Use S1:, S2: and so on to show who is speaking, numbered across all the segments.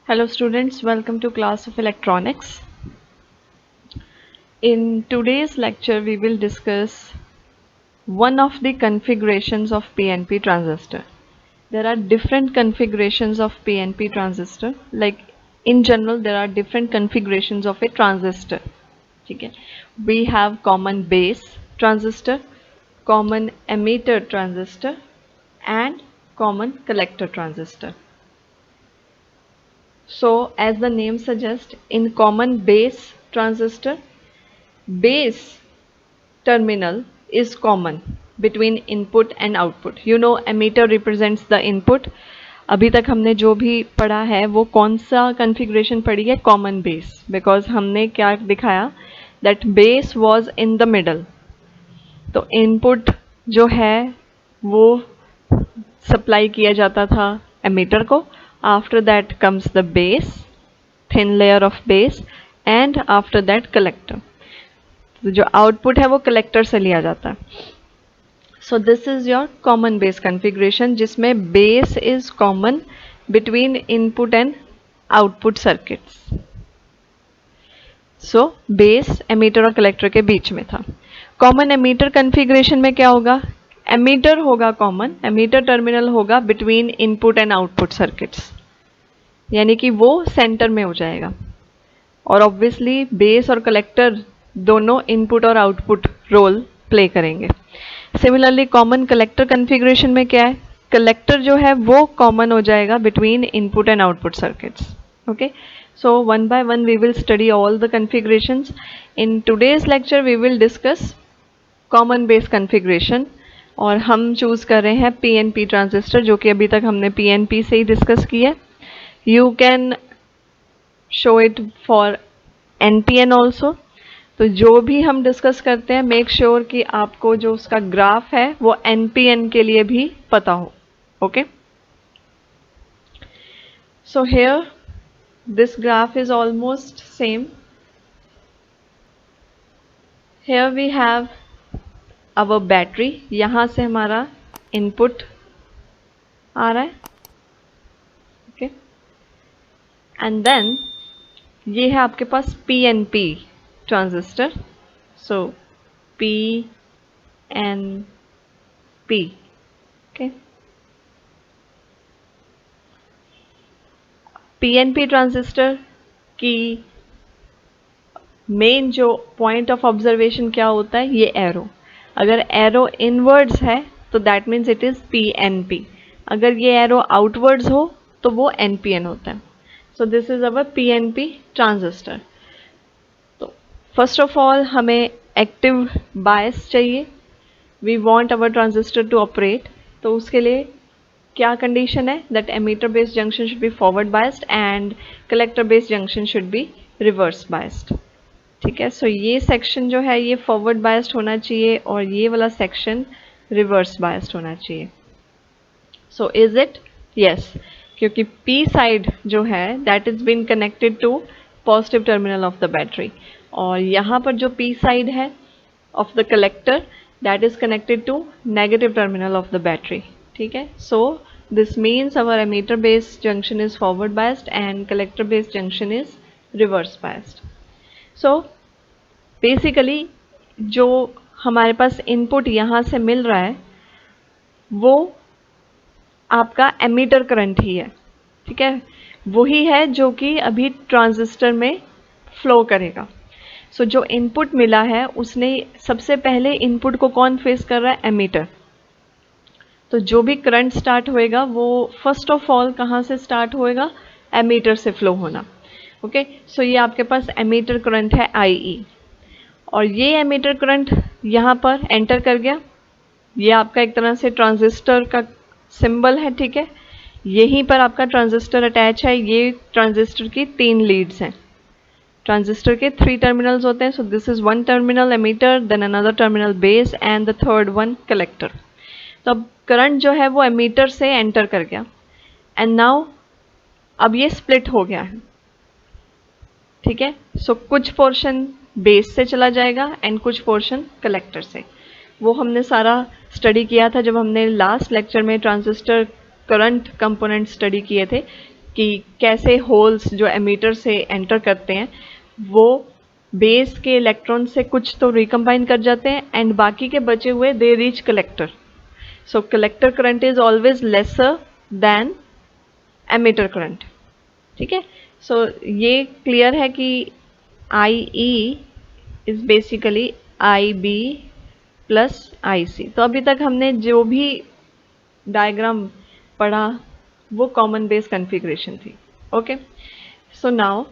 S1: Hello students, welcome to class of electronics. In today's lecture we will discuss one of the configurations of PNP transistor. There are different configurations of PNP transistor, like in general there are different configurations of a transistor. Okay. We have common base transistor, common emitter transistor and common collector transistor. So as the name suggests, in common base transistor, base terminal is common between input and output. You know emitter represents the input. अभी तक हमने जो भी पढ़ा है वो कौन सा configuration पढ़ी है? Common base, because हमने क्या दिखाया that base was in the middle. तो input जो है वो सप्लाई किया जाता था emitter को. After that comes the base, thin layer of base, and after that collector. तो जो आउटपुट है वो कलेक्टर से लिया जाता है. So this is your common base configuration, जिसमें base is common between input and output circuits. So base emitter और कलेक्टर के बीच में था. कॉमन एमीटर कॉन्फ़िगरेशन में क्या होगा? एमीटर होगा कॉमन, एमीटर टर्मिनल होगा between input and output circuits, यानी कि वो सेंटर में हो जाएगा. और ऑब्वियसली बेस और कलेक्टर दोनों इनपुट और आउटपुट रोल प्ले करेंगे. सिमिलरली कॉमन कलेक्टर कॉन्फ़िगरेशन में क्या है? कलेक्टर जो है वो कॉमन हो जाएगा between input and output circuits. Okay, so one by one we will study all the configurations. In today's lecture we will discuss common base configuration, और हम चूज कर रहे हैं पीएनपी ट्रांजिस्टर, जो कि अभी तक हमने पीएनपी से ही डिस्कस किया है. You can show it for NPN also. तो जो भी हम डिस्कस करते हैं मेक श्योर कि आपको जो उसका ग्राफ है वो एनपीएन के लिए भी पता हो. Okay, so here this graph is almost same. Here we have our battery. यहां से हमारा इनपुट आ रहा है. ओके, एंड देन ये है आपके पास पीएनपी ट्रांजिस्टर. सो पीएनपी. ओके, पीएनपी ट्रांजिस्टर की मेन जो पॉइंट ऑफ ऑब्जर्वेशन क्या होता है? ये एरो. अगर एरो इनवर्ड्स है तो that means it is PNP. अगर ये एरो आउटवर्ड्स हो तो वो एनपीएन होता है. So this is our PNP transistor. तो फर्स्ट ऑफ ऑल हमें एक्टिव बायस चाहिए. We want our transistor to operate. तो उसके लिए क्या कंडीशन है? That emitter based junction should be forward biased and collector based junction should be reverse biased. ठीक है, सो ये सेक्शन जो है ये फॉरवर्ड बायस्ड होना चाहिए और ये वाला सेक्शन रिवर्स बायस्ड होना चाहिए. So is it? यस, क्योंकि पी साइड जो है that is been connected to positive terminal of the battery, और यहाँ पर जो पी साइड है of the collector that is connected to negative terminal of the battery. ठीक है, so this means our emitter based junction is forward biased and collector based junction is reverse biased. So basically जो हमारे पास input यहाँ से मिल रहा है वो आपका एमीटर करंट ही है. ठीक है, वही है जो कि अभी ट्रांजिस्टर में फ्लो करेगा. सो जो इनपुट मिला है उसने सबसे पहले इनपुट को कौन फेस कर रहा है? एमीटर. तो जो भी करंट स्टार्ट होएगा वो फर्स्ट ऑफ ऑल कहाँ से स्टार्ट होएगा? एमीटर से फ्लो होना. ओके, सो ये आपके पास एमीटर करंट है IE, और ये एमीटर करंट यहाँ पर एंटर कर गया. ये आपका एक तरह से ट्रांजिस्टर का सिंबल है. ठीक है, यहीं पर आपका ट्रांजिस्टर अटैच है. ये ट्रांजिस्टर की 3 लीड्स हैं. ट्रांजिस्टर के 3 टर्मिनल्स होते हैं. So this is 1 terminal emitter, then another terminal base and the third one collector. तो अब करंट जो है वो एमीटर से एंटर कर गया एंड नाउ अब ये स्प्लिट हो गया है. ठीक है, सो कुछ पोर्शन बेस से चला जाएगा एंड कुछ पोर्शन कलेक्टर से. वो हमने सारा स्टडी किया था जब हमने लास्ट लेक्चर में ट्रांजिस्टर करंट कंपोनेंट स्टडी किए थे. कि कैसे होल्स जो एमीटर से एंटर करते हैं वो बेस के इलेक्ट्रॉन से कुछ तो रिकम्बाइन कर जाते हैं एंड बाकी के बचे हुए they reach collector. So collector current is always lesser than emitter current. ठीक है, सो ये क्लियर है कि I E is basically I B plus I C. तो अभी तक हमने जो भी डायग्राम पढ़ा वो कॉमन बेस कॉन्फ़िगरेशन थी. ओके, सो नाउ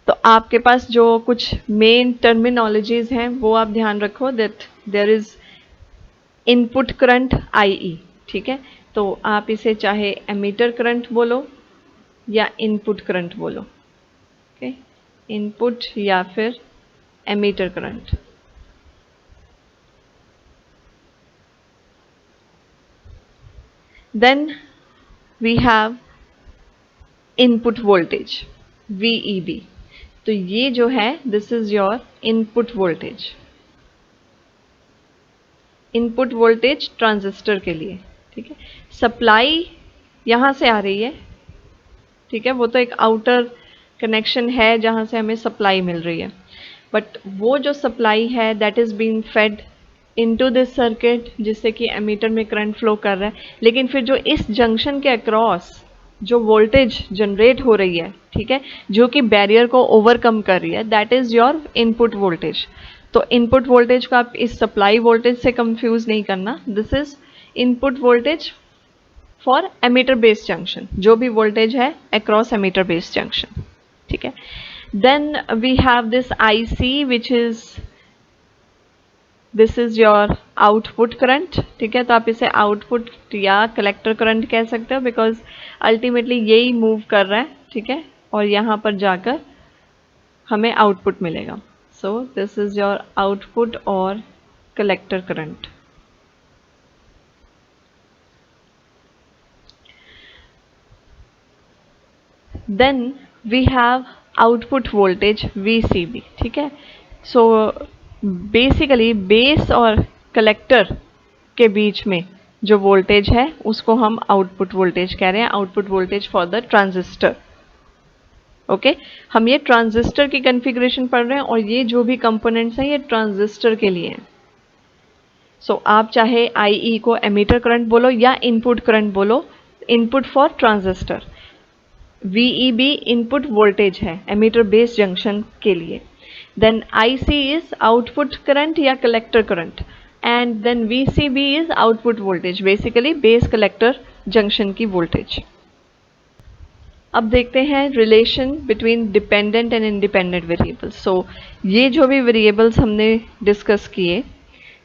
S1: तो आपके पास जो कुछ मेन टर्मिनोलॉजीज हैं वो आप ध्यान रखो. That there is input current I E. ठीक है, तो आप इसे चाहे एमीटर करंट बोलो या इनपुट करंट बोलो. ओके, इनपुट या फिर emitter current. Then we have input voltage VEB. तो ये जो है this is your input voltage. Input voltage transistor के लिए. ठीक है, सप्लाई यहां से आ रही है. ठीक है, वो तो एक आउटर कनेक्शन है जहां से हमें सप्लाई मिल रही है, बट वो जो सप्लाई है that is being fade into this circuit जिससे कि एमीटर में करंट फ्लो कर रहा है. लेकिन फिर जो इस जंक्शन के अक्रॉस जो वोल्टेज जनरेट हो रही है, ठीक है, जो कि बैरियर को ओवरकम कर रही है, that is your input voltage. तो इनपुट वोल्टेज को आप इस सप्लाई वोल्टेज से कंफ्यूज नहीं करना. This is input voltage for emitter based junction, जो भी वोल्टेज है अक्रॉस एमीटर बेस्ड जंक्शन. ठीक है, then we have this IC which is this is your output current. ठीक है, तो आप इसे आउटपुट या कलेक्टर करंट कह सकते हो बिकॉज अल्टीमेटली यही मूव कर रहा है. ठीक है, और यहाँ पर जाकर हमें आउटपुट मिलेगा. So this is your output और collector current. Then we have output voltage VCB. ठीक है, सो बेसिकली बेस और कलेक्टर के बीच में जो वोल्टेज है उसको हम आउटपुट वोल्टेज कह रहे हैं. Output voltage for the transistor. Okay, हम ये ट्रांजिस्टर की कॉन्फ़िगरेशन पढ़ रहे हैं और ये जो भी कंपोनेंट्स हैं ये ट्रांजिस्टर के लिए हैं. सो आप चाहे IE को एमीटर करंट बोलो या इनपुट करंट बोलो. Input for transistor. VEB input voltage है एमीटर बेस जंक्शन के लिए. Then IC is output current या collector current and then VCB is output voltage, basically base collector junction की voltage. अब देखते हैं relation between dependent and independent variables. So ये जो भी वेरिएबल्स हमने डिस्कस किए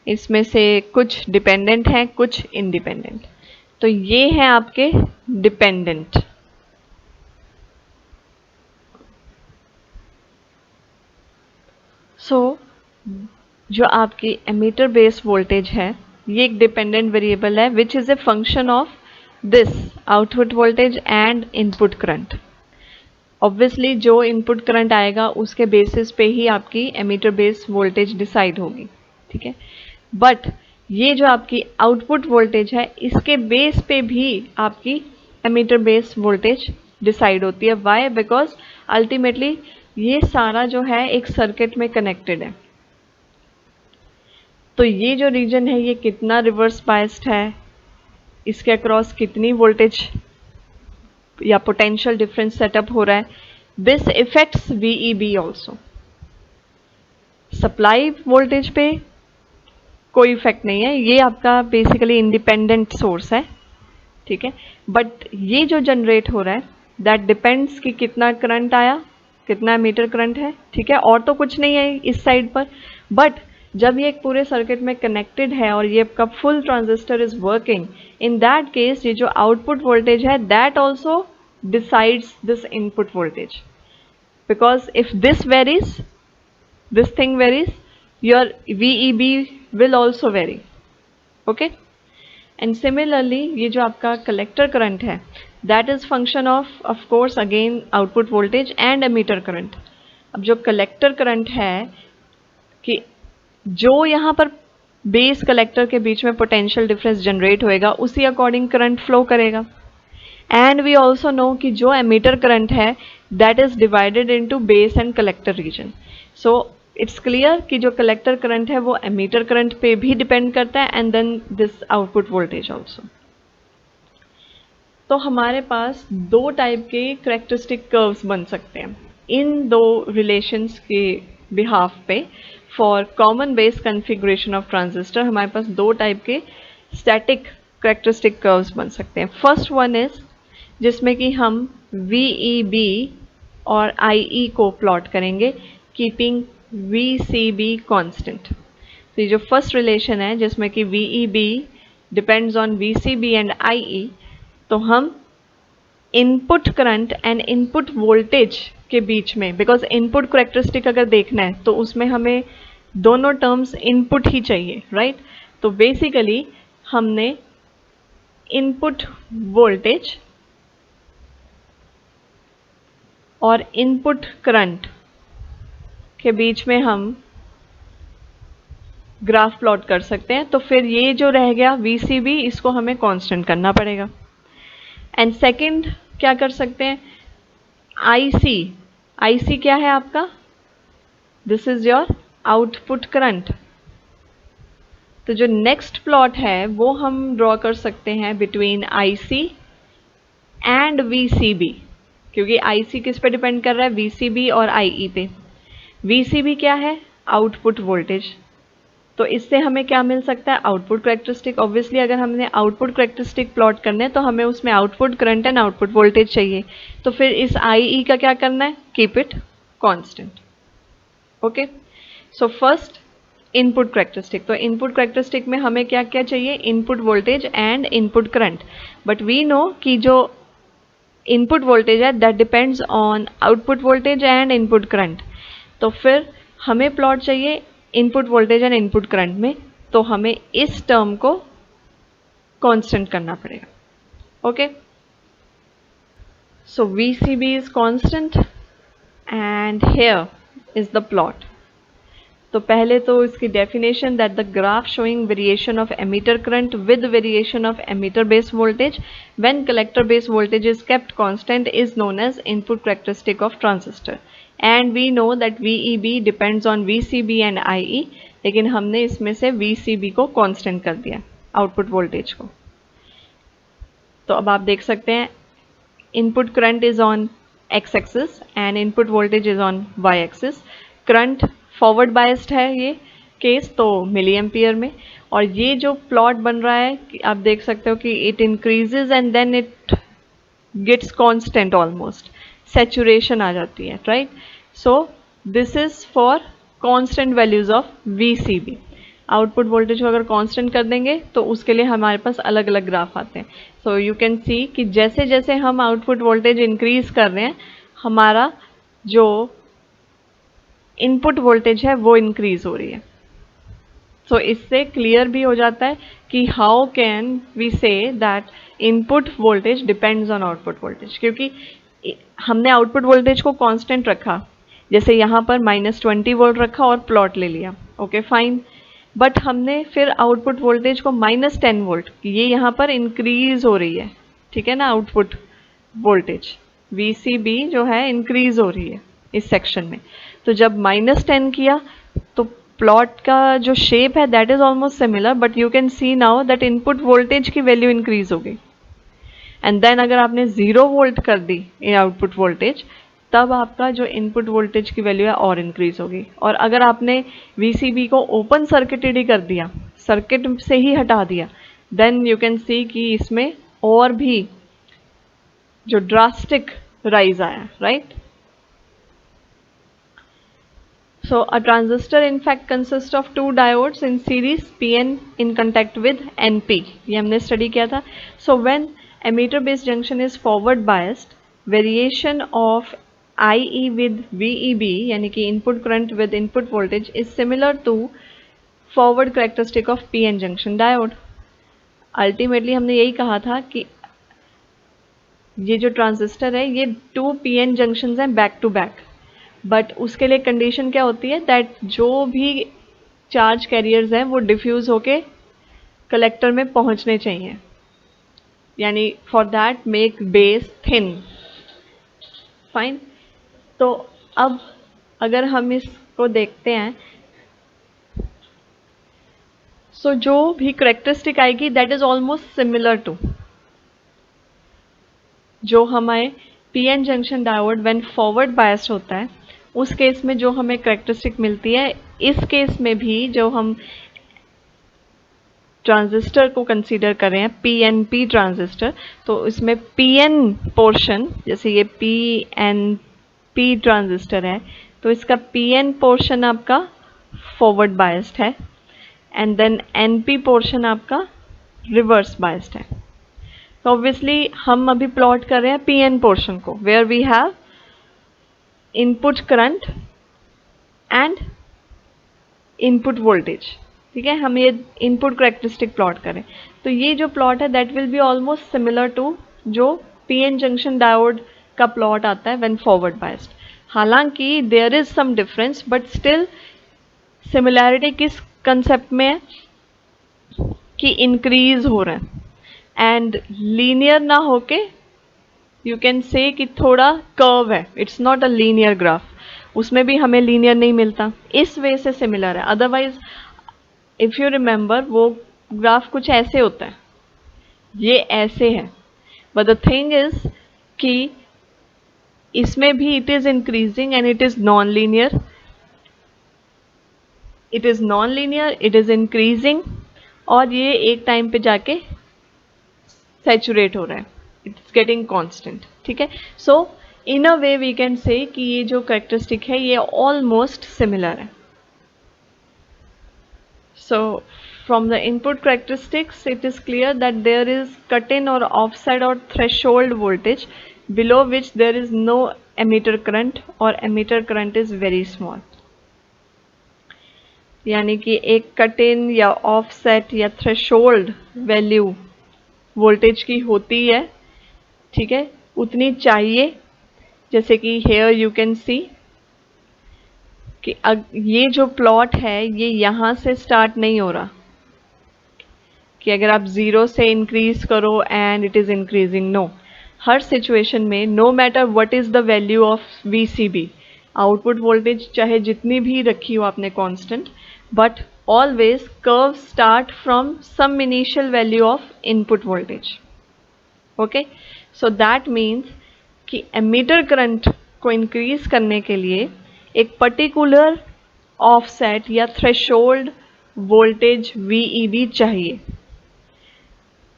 S1: इसमें से कुछ डिपेंडेंट हैं कुछ इंडिपेंडेंट. तो ये हैं आपके डिपेंडेंट. सो जो आपकी एमीटर बेस वोल्टेज है ये एक डिपेंडेंट वेरिएबल है which is a function of this output voltage and input current. Obviously जो इनपुट करंट आएगा उसके बेसिस पे ही आपकी एमीटर बेस वोल्टेज डिसाइड होगी. ठीक है, बट ये जो आपकी आउटपुट वोल्टेज है इसके बेस पे भी आपकी एमीटर बेस वोल्टेज डिसाइड होती है. वाई? बिकॉज अल्टीमेटली ये सारा जो है एक सर्किट में कनेक्टेड है. तो ये जो रीजन है ये कितना रिवर्स बायस्ड है, इसके अक्रॉस कितनी वोल्टेज या पोटेंशियल डिफरेंस सेटअप हो रहा है, this effects VEB also. Supply voltage पे कोई इफेक्ट नहीं है, ये आपका बेसिकली इंडिपेंडेंट सोर्स है. ठीक है, बट ये जो जनरेट हो रहा है दैट डिपेंड्स कि कितना करंट आया, कितना मीटर करंट है. ठीक है, और तो कुछ नहीं है इस साइड पर. बट जब ये एक पूरे सर्किट में कनेक्टेड है और ये आपका full transistor is working, in that case ये जो आउटपुट वोल्टेज है that also decides this input voltage. Because if this varies, this thing varies, your VEB will also vary. Okay, and similarly ये जो आपका कलेक्टर करंट है that is function of course again output voltage and emitter current. अब जो collector current है कि जो यहाँ पर बेस कलेक्टर के बीच में पोटेंशियल डिफरेंस जनरेट होएगा उसी अकॉर्डिंग करंट फ्लो करेगा. एंड वी ऑल्सो नो कि जो एमीटर करंट है that is divided into base and collector region. So it's clear कि जो कलेक्टर करंट है वो एमीटर करंट पे भी डिपेंड करता है and then this output voltage also. तो हमारे पास दो टाइप के करेक्टरिस्टिक कर्व्स बन सकते हैं इन दो रिलेशंस के बिहाफ पे. For common base configuration of transistor हमारे पास दो टाइप के स्टैटिक करेक्टरिस्टिक कर्व्स बन सकते हैं. फर्स्ट वन इज जिसमें कि हम VEB और IE को प्लॉट करेंगे कीपिंग VCB कांस्टेंट. तो ये जो फर्स्ट रिलेशन है जिसमें कि VEB depends on VCB and IE, तो हम input current and input voltage के बीच में, बिकॉज इनपुट करेक्टरिस्टिक अगर देखना है तो उसमें हमें दोनों टर्म्स इनपुट ही चाहिए, राइट? तो बेसिकली हमने इनपुट वोल्टेज और इनपुट करंट के बीच में हम ग्राफ प्लॉट कर सकते हैं. तो फिर ये जो रह गया VCB, इसको हमें कांस्टेंट करना पड़ेगा. एंड सेकंड क्या कर सकते हैं, IC क्या है आपका, this is your output current. तो जो नेक्स्ट प्लॉट है वो हम ड्रॉ कर सकते हैं बिटवीन IC एंड VCB, क्योंकि IC किस पे डिपेंड कर रहा है, VCB और IE पे. VCB क्या है, आउटपुट वोल्टेज. तो इससे हमें क्या मिल सकता है, आउटपुट करेक्टरिस्टिक. ऑब्वियसली अगर हमने आउटपुट करेक्टरिस्टिक प्लॉट करने हैं तो हमें उसमें output current and output voltage चाहिए. तो फिर इस IE का क्या करना है, keep it constant. Okay, so first input characteristic. तो इनपुट करेक्टरिस्टिक में हमें क्या क्या चाहिए, input voltage and input current. But we know कि जो इनपुट वोल्टेज है that depends on output voltage and input current. तो फिर हमें प्लॉट चाहिए input voltage and input current में, तो हमें इस टर्म को कांस्टेंट करना पड़ेगा. Okay, so VCB is constant and here is the plot. तो पहले तो इसकी definition that the graph showing variation of emitter current with variation of emitter base voltage when collector base voltage is kept constant is known as input characteristic of transistor. And we know that VEB depends on VCB and IE, लेकिन हमने इसमें से VCB को constant कर दिया, output voltage को. तो अब आप देख सकते हैं input current is on X axis and input voltage is on Y axis. Current forward biased है ये केस, तो मिली एम्पियर में. और ये जो प्लॉट बन रहा है आप देख सकते हो कि it increases and then it gets constant, almost saturation आ जाती है, right? So this is for constant values of VCB. Output voltage को अगर कांस्टेंट कर देंगे तो उसके लिए हमारे पास अलग अलग ग्राफ आते हैं. सो यू कैन सी कि जैसे जैसे हम आउटपुट वोल्टेज इंक्रीज कर रहे हैं हमारा जो इनपुट वोल्टेज है वो इंक्रीज हो रही है. सो इससे क्लियर भी हो जाता है कि how can we say that input voltage depends on output voltage, क्योंकि हमने आउटपुट वोल्टेज को कांस्टेंट रखा, जैसे यहाँ पर -20 वोल्ट रखा और प्लॉट ले लिया, ओके फाइन. बट हमने फिर आउटपुट वोल्टेज को -10 वोल्ट, ये यहाँ पर इंक्रीज हो रही है, ठीक है ना, आउटपुट वोल्टेज VCB जो है इंक्रीज हो रही है इस सेक्शन में. तो जब -10 किया तो प्लॉट का जो शेप है that is almost similar, but you can see now that input voltage की वैल्यू इंक्रीज हो गई. एंड देन अगर आपने 0 वोल्ट कर दी ये आउटपुट वोल्टेज, तब आपका जो इनपुट वोल्टेज की वैल्यू है और इंक्रीज होगी. और अगर आपने VCB को ओपन सर्किटेड ही कर दिया, सर्किट से ही हटा दिया, देन यू कैन सी कि इसमें और भी जो ड्रास्टिक राइज आया, right? So a transistor in fact consists of two diodes in series PN in contact with NP. ये हमने स्टडी किया था. So when emitter based junction is forward biased, variation of IE with VEB यानी कि input current with input voltage is similar to forward characteristic of PN junction diode. Ultimately हमने यही कहा था कि ये जो ट्रांजिस्टर है ये 2 PN जंक्शंस हैं बैक टू बैक, बट उसके लिए कंडीशन क्या होती है दैट जो भी चार्ज कैरियर्स हैं वो डिफ्यूज होके कलेक्टर में पहुंचने चाहिए. यानी for that make base thin. Fine. तो अब अगर हम इसको देखते हैं, सो जो भी करेक्टरिस्टिक आएगी that is almost similar to जो हमें PN junction diode when forward biased होता है उस केस में जो हमें करेक्टरिस्टिक मिलती है, इस केस में भी जो हम ट्रांजिस्टर को कंसीडर कर रहे हैं पीएनपी ट्रांजिस्टर, तो इसमें पीएन पोर्शन, जैसे ये पीएनपी ट्रांजिस्टर है तो इसका पीएन पोर्शन आपका फॉरवर्ड बायस्ड है एंड देन एनपी पोर्शन आपका रिवर्स बायस्ड है। तो ऑब्वियसली हम अभी प्लॉट कर रहे हैं पीएन पोर्शन को, where we have input current and input voltage. ठीक है, हम ये इनपुट करेक्टरिस्टिक प्लॉट करें तो ये जो प्लॉट है that will be almost similar to जो पीएन जंक्शन डायोड का प्लॉट आता है व्हेन फॉरवर्ड बायस्ड। हालांकि there is some difference but still similarity किस कंसेप्ट में है कि इंक्रीज हो रहा है एंड लीनियर ना होके यू कैन से कि थोड़ा कर्व है, it's not a linear graph, उसमें भी हमें लीनियर नहीं मिलता, इस वे से सिमिलर है। अदरवाइज इफ यू रिमेंबर वो ग्राफ कुछ ऐसे होता है, ये ऐसे है, बट द थिंग इज कि इसमें भी it is increasing and it is non linear, it is non linear, it is increasing और ये एक टाइम पे जाके सैचुरेट हो रहा है, इट्स गेटिंग कांस्टेंट। ठीक है, सो इन अ वे वी कैन से कि ये जो कैरेक्टरिस्टिक है ये ऑलमोस्ट सिमिलर है। सो from the input characteristics it is clear that there is cut-in or offset or threshold voltage below which there is no emitter current or emitter current is very small। यानी कि एक कट-इन या offset या threshold value voltage की होती है, ठीक है, उतनी चाहिए, जैसे कि हेयर यू कैन सी कि ये जो प्लॉट है ये यहाँ से स्टार्ट नहीं हो रहा कि अगर आप ज़ीरो से इंक्रीज करो and it is increasing, no, हर सिचुएशन में no matter what is the value of VCB, output voltage चाहे जितनी भी रखी हो आपने constant, but always curve start from some initial value of input voltage. Okay, so that means कि emitter current को इंक्रीज करने के लिए एक पर्टिकुलर ऑफसेट या थ्रेशोल्ड वोल्टेज VEB चाहिए।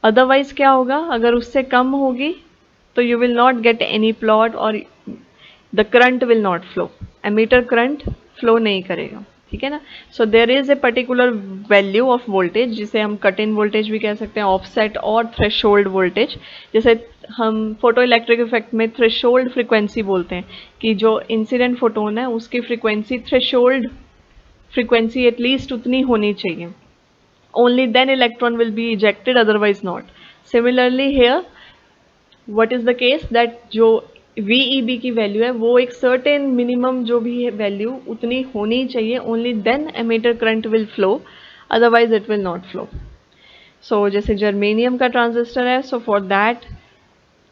S1: अदरवाइज क्या होगा, अगर उससे कम होगी तो you will not get any plot और the current will not flow, emitter current flow नहीं करेगा। ठीक है ना, so there is a particular value of voltage जिसे हम कट इन वोल्टेज भी कह सकते हैं, ऑफसेट और थ्रेशोल्ड वोल्टेज, जैसे हम फोटो इलेक्ट्रिक इफेक्ट में थ्रेशोल्ड फ्रीक्वेंसी बोलते हैं कि जो इंसिडेंट फोटोन है उसकी फ्रीक्वेंसी थ्रेशोल्ड फ्रीक्वेंसी एटलीस्ट उतनी होनी चाहिए, only then electron will be ejected, otherwise not। Similarly here what is the case that जो VEB की वैल्यू है वो एक certain minimum जो भी है वैल्यू उतनी होनी चाहिए, only then emitter current will flow, otherwise it will not flow। so जैसे जर्मेनियम का ट्रांजिस्टर है, so for that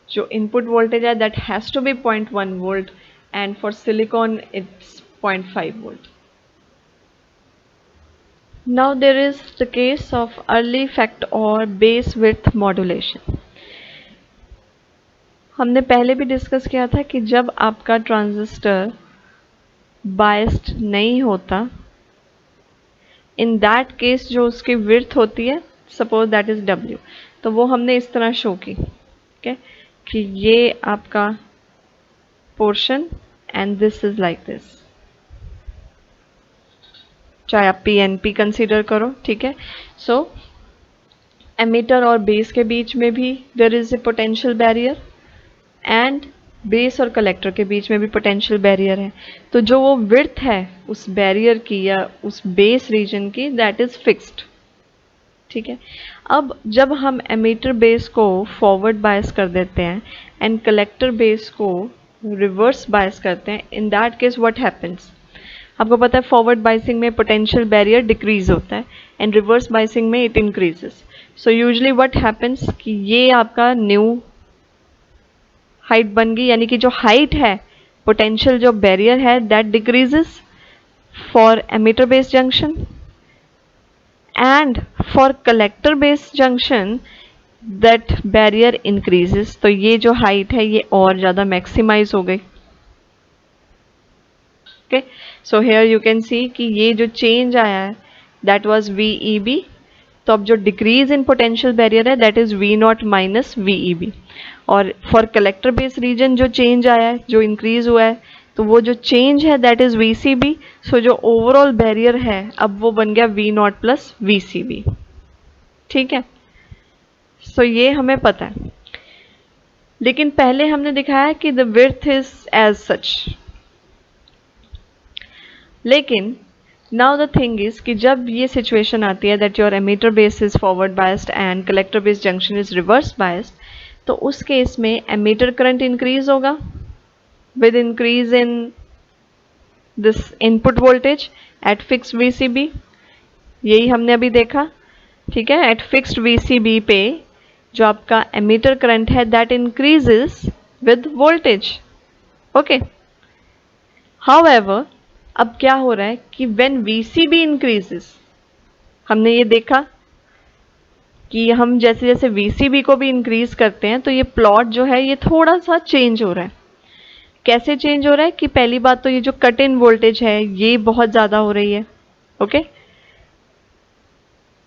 S1: जो इनपुट वोल्टेज है that has to be 0.1 volt and for silicon it's 0.5 volt। Now there is the case of early effect or base width modulation। हमने पहले भी discuss किया था कि जब आपका ट्रांजिस्टर बायस्ड नहीं होता, इन दैट केस जो उसकी विड्थ होती है, सपोज दैट इज W, तो वो हमने इस तरह शो की, okay? कि ये आपका portion and this is like this, चाहे आप PNP कंसीडर करो। ठीक है, सो एमीटर और बेस के बीच में भी there is a potential barrier and base और कलेक्टर के बीच में भी पोटेंशियल बैरियर है, तो जो वो विड्थ है उस बैरियर की या उस बेस रीजन की दैट इज फिक्स्ड। ठीक है, अब जब हम एमीटर बेस को फॉरवर्ड बायस कर देते हैं एंड कलेक्टर बेस को रिवर्स बायस करते हैं, in that case what happens, आपको पता है फॉरवर्ड बाइसिंग में पोटेंशियल बैरियर डिक्रीज होता है एंड रिवर्स बाइसिंग में it increases. So usually what happens कि ये आपका न्यू हाइट बन गई, यानी कि जो हाइट है पोटेंशियल जो बैरियर है that decreases for emitter based junction and for collector based junction that barrier increases. तो ये जो हाइट है ये और ज़्यादा मैक्सिमाइज हो गई। Okay, so here you can see कि ये जो चेंज आया है दैट वाज VEB, तो अब जो डिक्रीज इन पोटेंशियल बैरियर है that is V0 minus VEB। और फॉर कलेक्टर बेस रीजन जो चेंज आया है, जो इंक्रीज हुआ है, तो वो जो चेंज है दैट इज VCB। सो जो ओवरऑल बैरियर है अब वो बन गया V0 प्लस VCB। ठीक है, सो ये हमें पता है, लेकिन पहले हमने दिखाया कि the width is as such. लेकिन नाउ द थिंग इज कि जब ये सिचुएशन आती है that your emitter base is forward biased and collector base junction is reverse biased, तो उस केस में एमीटर करंट इंक्रीज होगा with increase in this input voltage at fixed VCB। यही हमने अभी देखा। ठीक है, एट फिक्स्ड VCB पे जो आपका एमीटर करंट है that increases with voltage. Okay, however अब क्या हो रहा है कि व्हेन VCB इंक्रीजेस, हमने ये देखा कि हम जैसे जैसे VCB को भी इंक्रीज करते हैं तो ये प्लॉट जो है ये थोड़ा सा चेंज हो रहा है। कैसे चेंज हो रहा है कि पहली बात तो ये जो कट इन वोल्टेज है ये बहुत ज़्यादा हो रही है। ओके,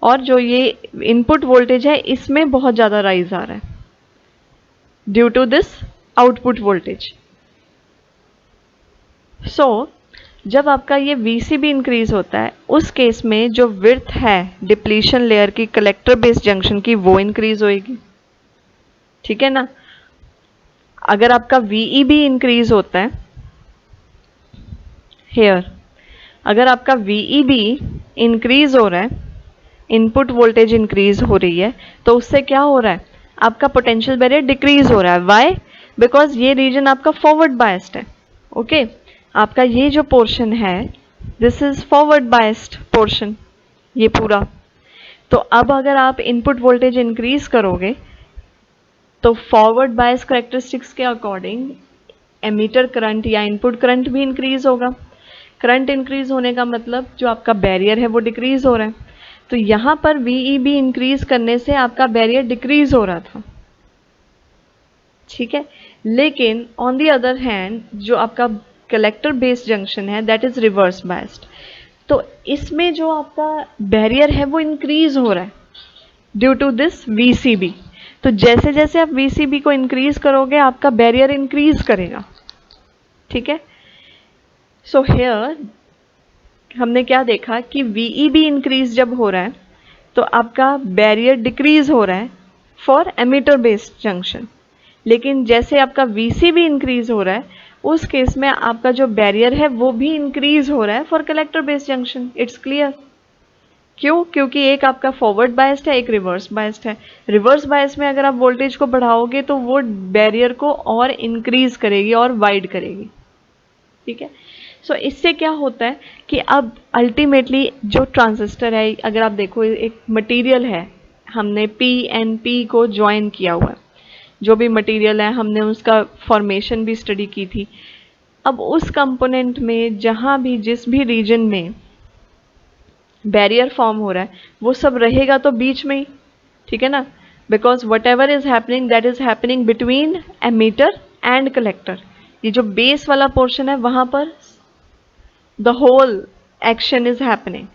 S1: और जो ये इनपुट वोल्टेज है इसमें बहुत ज़्यादा राइज आ रहा है due to this output voltage. So जब आपका ये VCB इंक्रीज होता है उस केस में जो विड्थ है डिप्लीशन लेयर की कलेक्टर बेस जंक्शन की वो इंक्रीज होएगी। ठीक है ना, अगर आपका VEB इंक्रीज होता है हेयर, अगर आपका VEB इंक्रीज हो रहा है, इनपुट वोल्टेज इंक्रीज हो रही है, तो उससे क्या हो रहा है आपका पोटेंशियल बैरियर डिक्रीज हो रहा है। व्हाई? बिकॉज ये रीजन आपका फॉरवर्ड बायस्ड है। ओके, आपका ये जो पोर्शन है this is forward biased portion, ये पूरा। तो अब अगर आप इनपुट वोल्टेज इंक्रीज करोगे तो फॉरवर्ड बायस करेक्टरिस्टिक्स के अकॉर्डिंग एमीटर करंट या इनपुट करंट भी इंक्रीज होगा। करंट इंक्रीज होने का मतलब जो आपका बैरियर है वो डिक्रीज हो रहा है। तो यहाँ पर VEB इंक्रीज करने से आपका बैरियर डिक्रीज हो रहा था। ठीक है, लेकिन ऑन दी अदर हैंड जो आपका कलेक्टर बेस्ड जंक्शन है दैट इज रिवर्स बायस्ड, तो इसमें जो आपका बैरियर है वो इंक्रीज हो रहा है ड्यू टू दिस VCB। तो जैसे जैसे आप VCB को इंक्रीज करोगे आपका बैरियर इंक्रीज करेगा। ठीक है, सो हेयर हमने क्या देखा कि VEB इंक्रीज जब हो रहा है तो आपका बैरियर डिक्रीज हो रहा है फॉर एमीटर बेस्ड जंक्शन, लेकिन जैसे आपका VCB इंक्रीज हो रहा है उस केस में आपका जो बैरियर है वो भी इंक्रीज हो रहा है for collector based junction. It's clear? क्यों? क्योंकि एक आपका फॉरवर्ड बायस्ड है, एक रिवर्स बायस्ड है। रिवर्स बायस में अगर आप वोल्टेज को बढ़ाओगे तो वो बैरियर को और इंक्रीज करेगी और वाइड करेगी। ठीक है, सो इससे क्या होता है कि अब अल्टीमेटली जो ट्रांजिस्टर है, अगर आप देखो एक मटेरियल है, हमने PNP को ज्वाइन किया हुआ है, जो भी मटेरियल है हमने उसका फॉर्मेशन भी स्टडी की थी। अब उस कंपोनेंट में जहाँ भी जिस भी रीजन में बैरियर फॉर्म हो रहा है वो सब रहेगा तो बीच में ही। ठीक है ना, because whatever is happening that is happening between emitter and collector. ये जो बेस वाला पोर्शन है वहां पर the hole action is happening.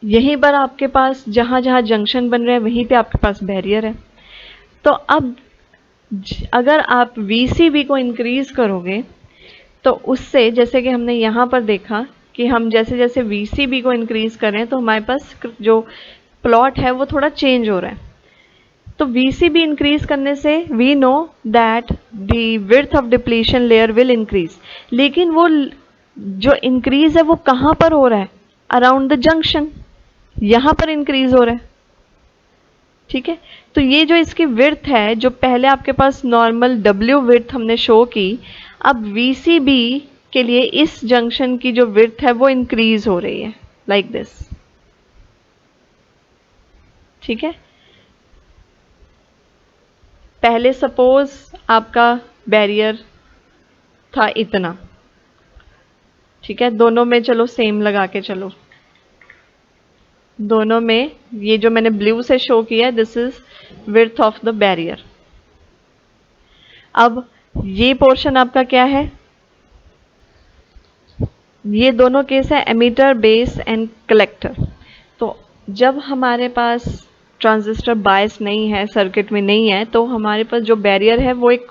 S1: यहीं पर आपके पास जहां जहां जंक्शन बन रहे हैं वहीं पे आपके पास बैरियर है। तो अब अगर आप VCB को इंक्रीज करोगे तो उससे, जैसे कि हमने यहाँ पर देखा कि हम जैसे जैसे VCB को इंक्रीज करें तो हमारे पास जो प्लॉट है वो थोड़ा चेंज हो रहा है। तो VCB इंक्रीज करने से we know that the width of depletion layer will increase, लेकिन वो जो इंक्रीज है वो कहाँ पर हो रहा है? अराउंड द जंक्शन, यहाँ पर इंक्रीज हो रहा है। ठीक है, तो ये जो इसकी विड्थ है, जो पहले आपके पास नॉर्मल W विड्थ हमने शो की, अब VCB के लिए इस जंक्शन की जो विड्थ है वो इंक्रीज हो रही है लाइक दिस। ठीक है, पहले सपोज आपका बैरियर था इतना, ठीक है, दोनों में चलो सेम लगा के चलो, दोनों में ये जो मैंने ब्लू से शो किया this is width of the barrier. अब ये पोर्शन आपका क्या है, ये दोनों केस है एमीटर, बेस एंड कलेक्टर। तो जब हमारे पास ट्रांजिस्टर बायस नहीं है, सर्किट में नहीं है, तो हमारे पास जो बैरियर है वो एक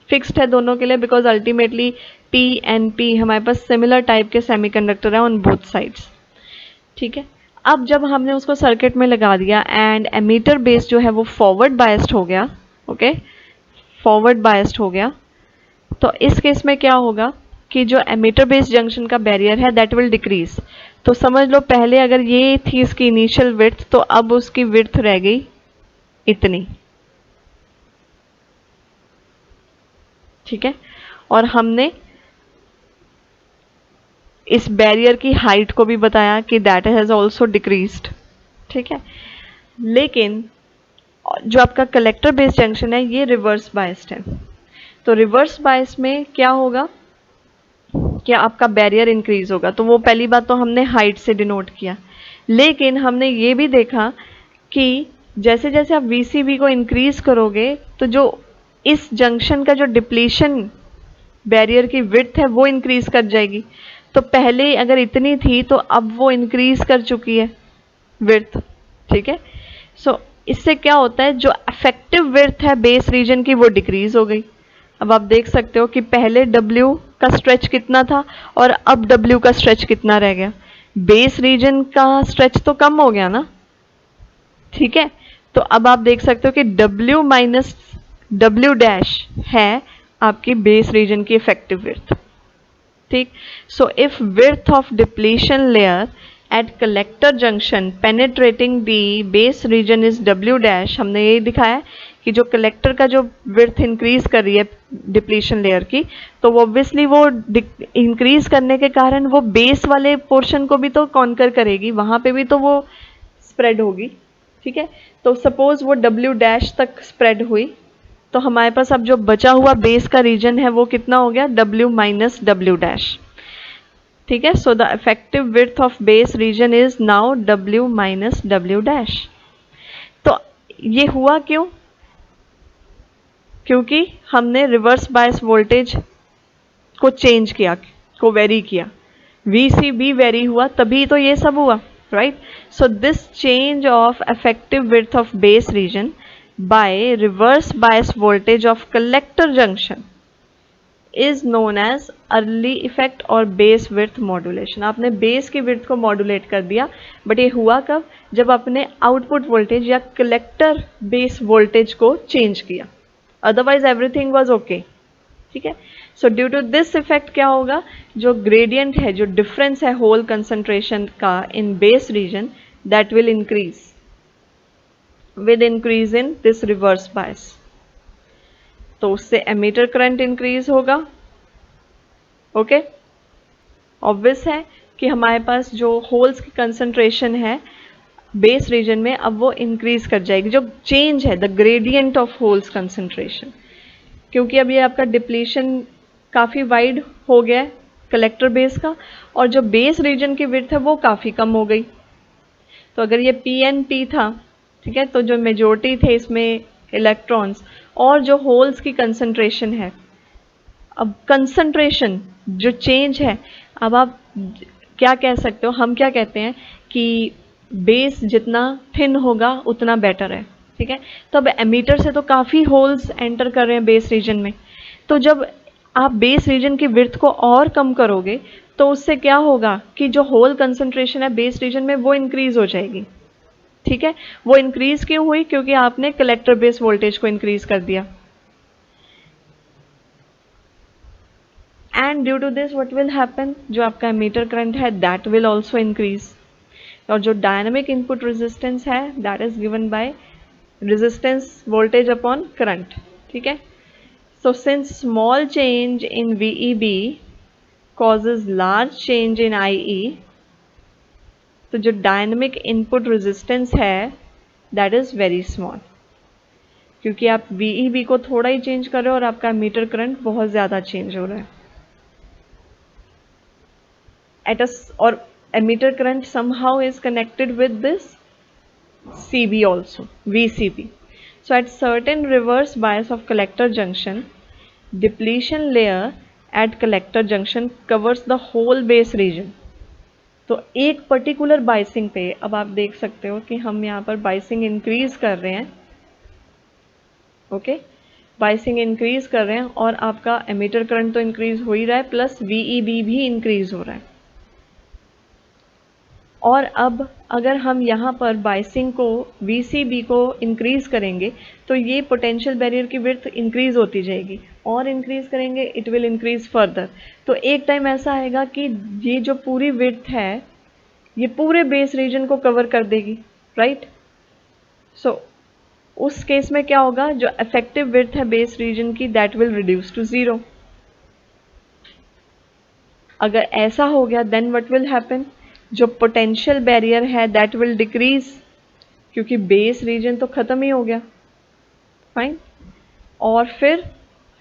S1: फिक्स्ड है दोनों के लिए, because ultimately P and P हमारे पास सिमिलर टाइप के सेमीकंडक्टर है ऑन बोथ साइड्स। ठीक है, अब जब हमने उसको सर्किट में लगा दिया एंड एमीटर बेस जो है वो फॉरवर्ड बायस्ड हो गया, ओके, फॉरवर्ड बायस्ड हो गया, तो इस केस में क्या होगा कि जो एमीटर बेस जंक्शन का बैरियर है दैट विल डिक्रीज। तो समझ लो पहले अगर ये थी इसकी इनिशियल विड्थ, तो अब उसकी विड्थ रह गई इतनी। ठीक है, और हमने इस बैरियर की हाइट को भी बताया कि दैट हैज आल्सो डिक्रीज्ड। ठीक है, लेकिन जो आपका कलेक्टर बेस जंक्शन है ये रिवर्स बायस्ड है। तो रिवर्स बायस में क्या होगा कि आपका बैरियर इंक्रीज होगा। तो वो पहली बात तो हमने हाइट से डिनोट किया, लेकिन हमने ये भी देखा कि जैसे जैसे आप VCB को इंक्रीज करोगे तो जो इस जंक्शन का जो डिप्लीशन बैरियर की विड्थ है वो इंक्रीज कर जाएगी। तो पहले अगर इतनी थी तो अब वो इंक्रीज कर चुकी है विड्थ। ठीक है, सो इससे क्या होता है, जो इफेक्टिव विड्थ है बेस रीजन की वो डिक्रीज हो गई। अब आप देख सकते हो कि पहले W का स्ट्रेच कितना था और अब W का स्ट्रेच कितना रह गया। बेस रीजन का स्ट्रेच तो कम हो गया ना। ठीक है, तो अब आप देख सकते हो कि W माइनस W डैश है आपकी बेस रीजन की इफेक्टिव विड्थ। ठीक, so if width of depletion layer at collector junction penetrating the base region is W dash, हमने ये दिखाया कि जो कलेक्टर का जो विड्थ इंक्रीज कर रही है डिप्लीशन लेयर की, तो ऑब्वियसली वो इंक्रीज करने के कारण वो बेस वाले पोर्शन को भी तो कॉन्कर करेगी, वहां पे भी तो वो स्प्रेड होगी। ठीक है, तो सपोज वो W डैश तक स्प्रेड हुई, तो हमारे पास अब जो बचा हुआ बेस का रीजन है वो कितना हो गया, W माइनस W डैश। ठीक है, so the effective width of base region is now W minus W dash. तो ये हुआ क्यों, क्योंकि हमने रिवर्स बायस वोल्टेज को चेंज किया, को वेरी किया, VCB वेरी हुआ, तभी तो ये सब हुआ, right. So this change of effective width of base region by reverse bias voltage of collector junction is known as Early effect और बेस विड्थ मॉड्यूलेशन। आपने बेस की विड्थ को मॉड्यूलेट कर दिया, बट ये हुआ कब, जब आपने आउटपुट वोल्टेज या कलेक्टर बेस वोल्टेज को चेंज किया, अदरवाइज एवरीथिंग वाज ओके। ठीक है, so due to this effect क्या होगा, जो ग्रेडियंट है, जो डिफरेंस है होल कंसंट्रेशन का in base region, that will increase with increase in this reverse bias. तो उससे एमीटर करंट इंक्रीज होगा। ओके, ऑब्वियस है कि हमारे पास जो होल्स की कंसंट्रेशन है बेस रीजन में अब वो इंक्रीज कर जाएगी, जो चेंज है the gradient of holes concentration, क्योंकि अब ये आपका डिप्लीशन काफ़ी वाइड हो गया है कलेक्टर बेस का, और जो बेस रीजन की विड्थ है वो काफ़ी कम हो गई। तो अगर ये PNP था, ठीक है, तो जो मेजोरिटी थे इसमें इलेक्ट्रॉन्स, और जो होल्स की कंसंट्रेशन है, अब कंसंट्रेशन जो चेंज है, अब आप क्या कह सकते हो, हम क्या कहते हैं कि बेस जितना थिन होगा उतना बेटर है। ठीक है, तो अब एमीटर से तो काफ़ी होल्स एंटर कर रहे हैं बेस रीजन में, तो जब आप बेस रीजन की विड्थ को और कम करोगे तो उससे क्या होगा कि जो होल कंसंट्रेशन है बेस रीजन में वो इंक्रीज हो जाएगी। ठीक है, वो इंक्रीज क्यों हुई, क्योंकि आपने कलेक्टर बेस वोल्टेज को इंक्रीज कर दिया, and due to this what will happen, जो आपका एमीटर करंट है दैट विल आल्सो इंक्रीज, और जो डायनामिक इनपुट रेजिस्टेंस है that is given by resistance voltage upon current. ठीक है, so since small change in VEB causes large change in IE, तो जो डायनेमिक इनपुट रेजिस्टेंस है that is very small, क्योंकि आप VEB को थोड़ा ही चेंज कर रहे हो और आपका एमीटर करंट बहुत ज़्यादा चेंज हो रहा है और emitter current somehow is connected with this CB also, VCB. So at certain reverse bias of collector junction, depletion layer at collector junction covers the whole base region. तो एक particular biasing पे अब आप देख सकते हो कि हम यहाँ पर बाइसिंग इंक्रीज कर रहे हैं, ओके बाइसिंग इंक्रीज कर रहे हैं और आपका एमीटर करंट तो इंक्रीज हो ही रहा है प्लस VEB भी इंक्रीज हो रहा है। और अब अगर हम यहाँ पर बाइसिंग को VCB को इंक्रीज करेंगे तो ये पोटेंशियल बैरियर की विड्थ इंक्रीज होती जाएगी और इंक्रीज करेंगे इट विल इंक्रीज फर्दर। तो एक टाइम ऐसा आएगा कि ये जो पूरी विड्थ है ये पूरे बेस रीजन को कवर कर देगी, राइट। सो उस केस में क्या होगा, जो इफेक्टिव विड्थ है बेस रीजन की दैट विल रिड्यूस टू 0। अगर ऐसा हो गया देन व्हाट विल हैपन, जो पोटेंशियल बैरियर है दैट विल डिक्रीज, क्योंकि बेस रीजन तो खत्म ही हो गया, फाइन। और फिर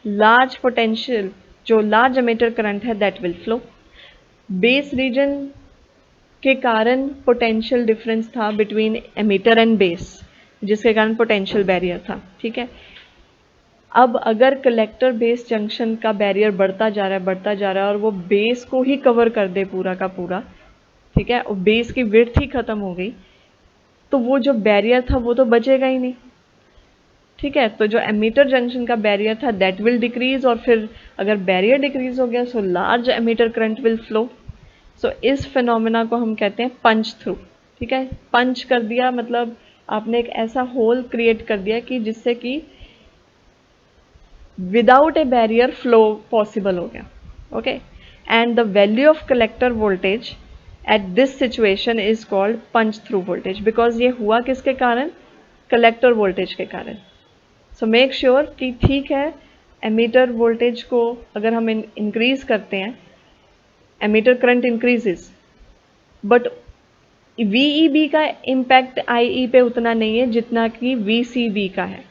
S1: लार्ज पोटेंशियल, जो लार्ज एमीटर करंट है that will flow. Base reason के कारण पोटेंशियल डिफरेंस था बिटवीन एमीटर एंड बेस, जिसके कारण पोटेंशियल बैरियर था, ठीक है। अब अगर कलेक्टर बेस जंक्शन का बैरियर बढ़ता जा रहा है और वो बेस को ही कवर कर दे पूरा का पूरा, ठीक है, और बेस की विड्थ ही खत्म हो गई, तो वो जो बैरियर था वो तो बचेगा ही नहीं, ठीक है। तो जो एमीटर जंक्शन का बैरियर था दैट विल डिक्रीज, और फिर अगर बैरियर डिक्रीज हो गया so large emitter current will flow. So इस फिनोमेना को हम कहते हैं पंच थ्रू, ठीक है। पंच कर दिया मतलब आपने एक ऐसा होल क्रिएट कर दिया कि जिससे कि without a barrier flow possible हो गया, okay. And the value of collector voltage at this situation is called punch through voltage, because ये हुआ किसके कारण, कलेक्टर वोल्टेज के कारण। सो मेक श्योर कि ठीक है, एमीटर वोल्टेज को अगर हम इंक्रीज करते हैं, emitter current increases, but VEB का इम्पैक्ट IE पे उतना नहीं है जितना कि VCB का है,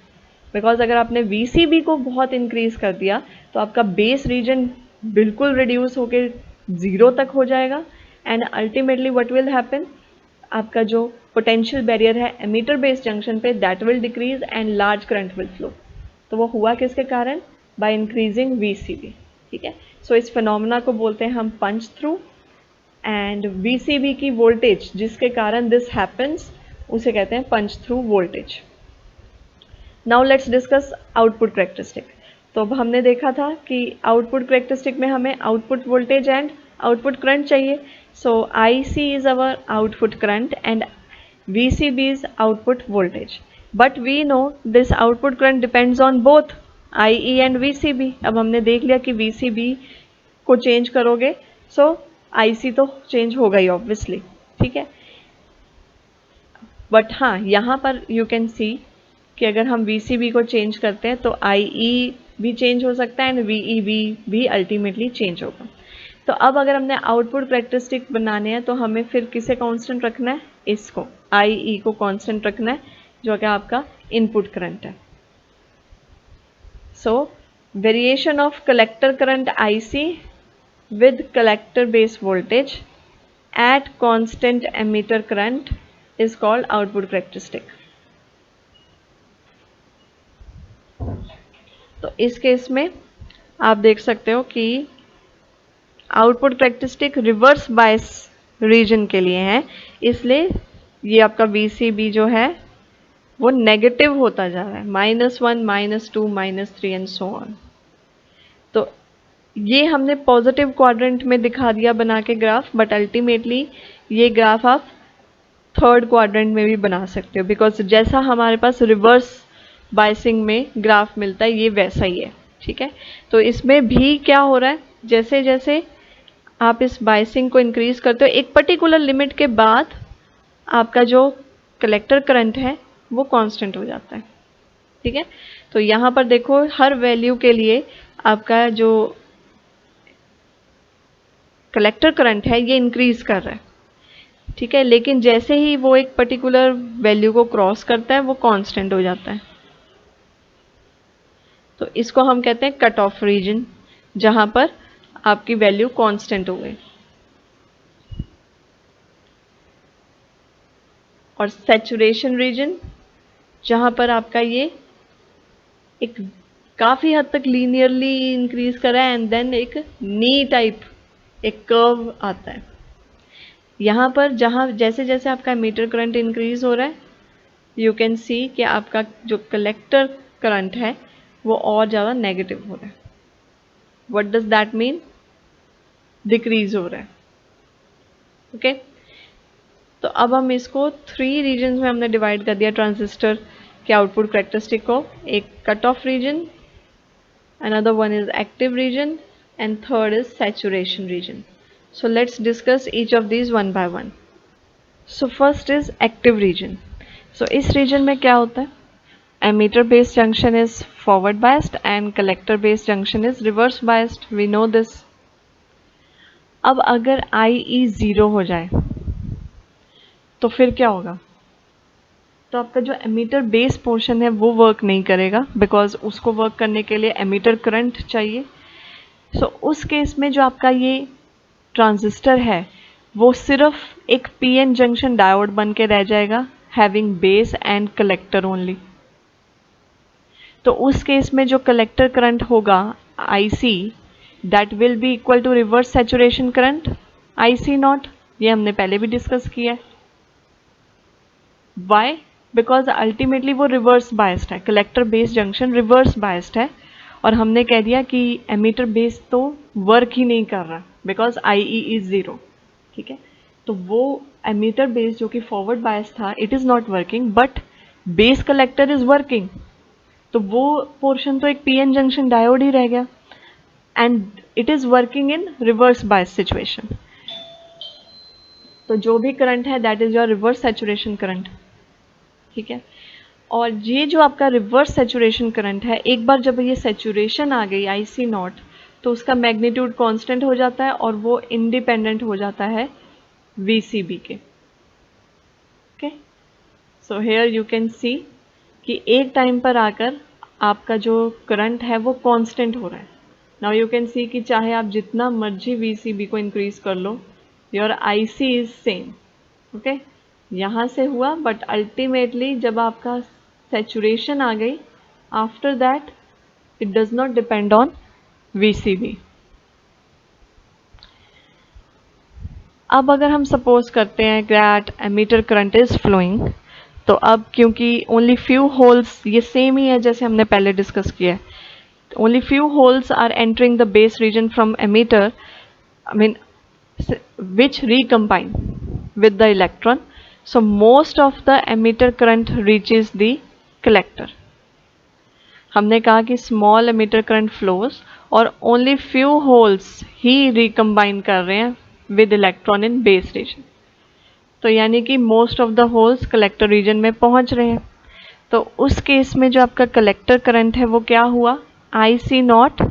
S1: बिकॉज अगर आपने VCB को बहुत इंक्रीज कर दिया तो आपका बेस रीजन बिल्कुल रिड्यूस होकर 0 तक हो जाएगा, and ultimately what will happen, आपका जो पोटेंशियल बैरियर है एमीटर बेस जंक्शन पे that will decrease and large current will flow. तो वो हुआ किसके कारण, बाय इंक्रीजिंग VCB, ठीक है। सो इस फिनोमेना को बोलते हैं हम पंच थ्रू, एंड VCB की वोल्टेज जिसके कारण दिस हैपन्स उसे कहते हैं punch through voltage. Now let's discuss output characteristic. तो अब हमने देखा था कि आउटपुट करेक्टरिस्टिक में हमें output voltage and output current चाहिए। सो IC is our output current and VCB is output voltage, but we know this output current depends on both IE and VCB। अब हमने देख लिया कि VCB को चेंज करोगे सो IC तो चेंज होगा ही ऑब्वियसली, ठीक है। बट हाँ, यहाँ पर यू कैन सी कि अगर हम VCB को चेंज करते हैं तो IE भी चेंज हो सकता है एंड VEB भी अल्टीमेटली चेंज होगा। तो अब अगर हमने आउटपुट करेक्टरिस्टिक बनाने हैं तो हमें फिर किसे कांस्टेंट रखना है, इसको IE को कांस्टेंट रखना है, जो कि आपका इनपुट करंट है। सो variation of collector current IC with collector base voltage at constant emitter current is called output characteristic। तो इस केस में आप देख सकते हो कि output characteristic reverse bias region के लिए है, इसलिए ये आपका VCB जो है वो नेगेटिव होता जा रहा है, -1 -2 -3 एंड सो ऑन। तो ये हमने पॉजिटिव क्वाड्रेंट में दिखा दिया बना के ग्राफ, बट अल्टीमेटली ये ग्राफ आप थर्ड क्वाड्रेंट में भी बना सकते हो, बिकॉज जैसा हमारे पास रिवर्स बायसिंग में ग्राफ मिलता है ये वैसा ही है, ठीक है। तो इसमें भी क्या हो रहा है, जैसे जैसे आप इस बायसिंग को इंक्रीज करते हो एक पर्टिकुलर लिमिट के बाद आपका जो कलेक्टर करंट है वो कांस्टेंट हो जाता है, ठीक है। तो यहाँ पर देखो हर वैल्यू के लिए आपका जो कलेक्टर करंट है ये इंक्रीज कर रहा है, ठीक है, लेकिन जैसे ही वो एक पर्टिकुलर वैल्यू को क्रॉस करता है वो कांस्टेंट हो जाता है। तो इसको हम कहते हैं कट ऑफ रीजन, जहां पर आपकी वैल्यू कांस्टेंट हो गई। और सैचुरेशन रीजन, जहां पर आपका ये एक काफी हद तक लीनियरली इंक्रीज कर रहा है एंड देन एक नी टाइप एक कर्व आता है। यहां पर जहां जैसे जैसे आपका एमीटर करंट इंक्रीज हो रहा है, यू कैन सी कि आपका जो कलेक्टर करंट है वो और ज़्यादा नेगेटिव हो रहा है। What does that mean? Decrease हो रहा है। ओके तो अब हम इसको 3 रीजन्स में हमने डिवाइड कर दिया ट्रांजिस्टर के आउटपुट कैरेक्टरिस्टिक को। एक cut off region, another one is active region, and third is saturation region. So let's discuss each of these one by one. So first is active region. So इस region में क्या होता है? Emitter based junction is forward biased and collector based junction is reverse biased. We know this. अब अगर IE 0 हो जाए तो फिर क्या होगा? तो आपका जो एमीटर बेस पोर्शन है वो वर्क नहीं करेगा, बिकॉज उसको वर्क करने के लिए एमीटर करंट चाहिए। सो उस केस में जो आपका ये ट्रांजिस्टर है वो सिर्फ एक पीएन जंक्शन डायोड बन के रह जाएगा, having base and collector only. तो उस केस में जो कलेक्टर करंट होगा IC, that will be equal to reverse saturation current IC not. ये हमने पहले भी डिस्कस किया है। वाई? बिकॉज अल्टीमेटली वो रिवर्स बायस्ड है, collector base junction reverse biased है, और हमने कह दिया कि एमीटर बेस तो वर्क ही नहीं कर रहा बिकॉज IE इज 0, ठीक है। तो वो एमीटर बेस जो कि फॉरवर्ड बायस था, it is not working, but base collector is working. तो वो पोर्शन तो एक PN जंक्शन डायोड ही रह गया and it is working in reverse bias situation. तो जो भी करंट है that is your reverse saturation current, ठीक है। और ये जो आपका रिवर्स सैचुरेशन करंट है, एक बार जब ये सैचुरेशन आ गई IC नॉट, तो उसका मैग्नीट्यूड कांस्टेंट हो जाता है और वो इंडिपेंडेंट हो जाता है VCB के। Okay so here you can see कि एक टाइम पर आकर आपका जो करंट है वो कांस्टेंट हो रहा है। नाउ यू कैन सी कि चाहे आप जितना मर्जी VCB को इंक्रीज कर लो, your IC is same. Okay यहाँ से हुआ, बट अल्टीमेटली जब आपका सैचुरेशन आ गई, after that it does not depend on VCB। अब अगर हम सपोज करते हैं that emitter current is flowing, तो अब क्योंकि ओनली फ्यू होल्स, ये सेम ही है जैसे हमने पहले डिस्कस किया है, only few holes are entering the base region from emitter, I mean which recombine with the electron, so most of the emitter current reaches the collector. हमने कहा कि small emitter current flows और only few holes ही recombine कर रहे हैं with electron in base region. तो यानी कि most of the holes collector region में पहुंच रहे हैं। तो उस केस में जो आपका collector current है वो क्या हुआ? IC not